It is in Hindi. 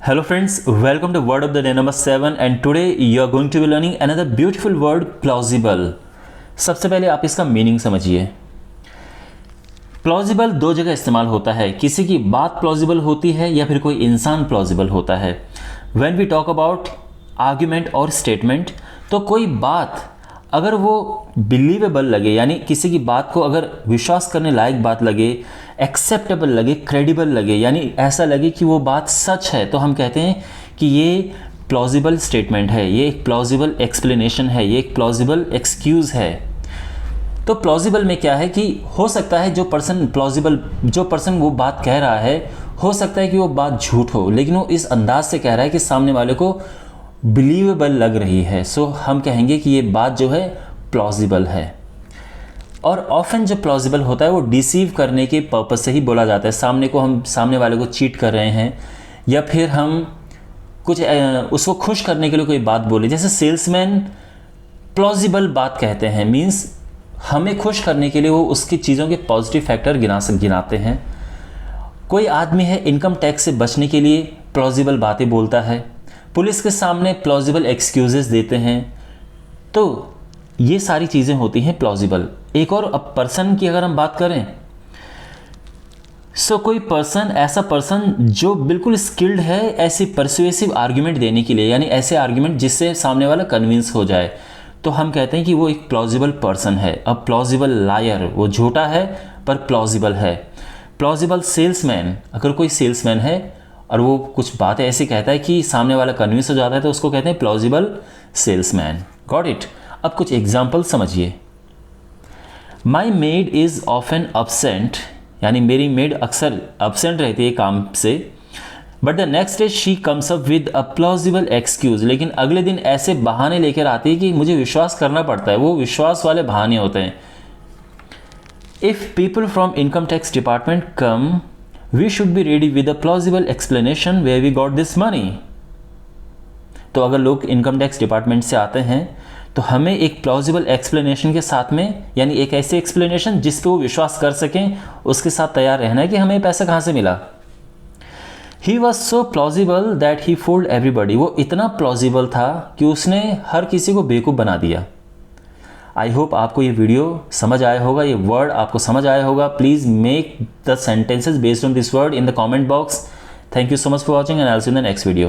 Hello friends, welcome to word of the day number 7 and today you are going to be learning another beautiful word plausible। सबसे पहले आप इसका मीनिंग समझिए। प्लॉजिबल दो जगह इस्तेमाल होता है, किसी की बात प्लॉजिबल होती है या फिर कोई इंसान प्लॉजिबल होता है। When we talk about argument और स्टेटमेंट, तो कोई बात अगर वो बिलीवेबल लगे यानी किसी की बात को अगर विश्वास करने लायक बात लगे, एक्सेप्टेबल लगे, क्रेडिबल लगे, यानी ऐसा लगे कि वो बात सच है, तो हम कहते हैं कि ये प्लॉजिबल स्टेटमेंट है, ये एक प्लॉजिबल एक्सप्लेनेशन है, ये एक प्लॉजिबल एक्सक्यूज़ है। तो प्लॉजिबल में क्या है कि हो सकता है जो पर्सन वो बात कह रहा है, हो सकता है कि वो बात झूठ हो, लेकिन वो इस अंदाज से कह रहा है कि सामने वाले को बिलीवेबल लग रही है। सो हम कहेंगे कि ये बात जो है प्लॉजिबल है। और ऑफन जो प्लॉजिबल होता है वो डिसीव करने के पर्पस से ही बोला जाता है। सामने वाले को चीट कर रहे हैं या फिर हम कुछ उसको खुश करने के लिए कोई बात बोले, जैसे सेल्समैन प्लॉजिबल बात कहते हैं, मीन्स हमें खुश करने के लिए वो उसकी चीज़ों के पॉजिटिव फैक्टर गिनाते हैं। कोई आदमी है इनकम टैक्स से बचने के लिए प्लॉजिबल बातें बोलता है, पुलिस के सामने प्लॉजिबल एक्सक्यूजेस देते हैं। तो ये सारी चीज़ें होती हैं प्लॉजिबल। एक और पर्सन की अगर हम बात करें, कोई पर्सन, ऐसा पर्सन जो बिल्कुल स्किल्ड है ऐसी परसुएसिव आर्ग्यूमेंट देने के लिए, यानी ऐसे आर्ग्यूमेंट जिससे सामने वाला कन्विंस हो जाए, तो हम कहते हैं कि वो एक प्लॉजिबल पर्सन है। अब प्लॉजिबल लायर, वो झूठा है पर प्लॉजिबल है। प्लॉजिबल सेल्समैन, अगर कोई सेल्समैन है और वो कुछ बातें ऐसी कहता है कि सामने वाला कन्विंस हो जाता है, तो उसको कहते हैं प्लॉजिबल सेल्समैन। Got it. अब कुछ एग्जाम्पल समझिए। माई मेड इज़ ऑफन absent, यानी मेरी मेड अक्सर absent रहती है काम से, but the next day she comes up with a plausible excuse, लेकिन अगले दिन ऐसे बहाने लेकर आती है कि मुझे विश्वास करना पड़ता है। वो विश्वास वाले बहाने होते हैं। If people from income tax department come, we should be ready with a plausible explanation where we got this money. तो अगर लोग इनकम टैक्स डिपार्टमेंट से आते हैं तो हमें एक प्लॉजिबल एक्सप्लेनेशन के साथ में, यानी एक ऐसी एक्सप्लेनेशन जिस पे वो विश्वास कर सकें, उसके साथ तैयार रहना है कि हमें पैसा कहाँ से मिला। He was so plausible that he fooled everybody, वो इतना प्लॉजिबल था कि उसने हर किसी को बेवकूफ़ बना दिया। आई होप आपको ये वीडियो समझ आया होगा, ये वर्ड आपको समझ आया होगा। Please make the sentences based on this word in the comment box. Thank you so much for watching and I will see you in the next video.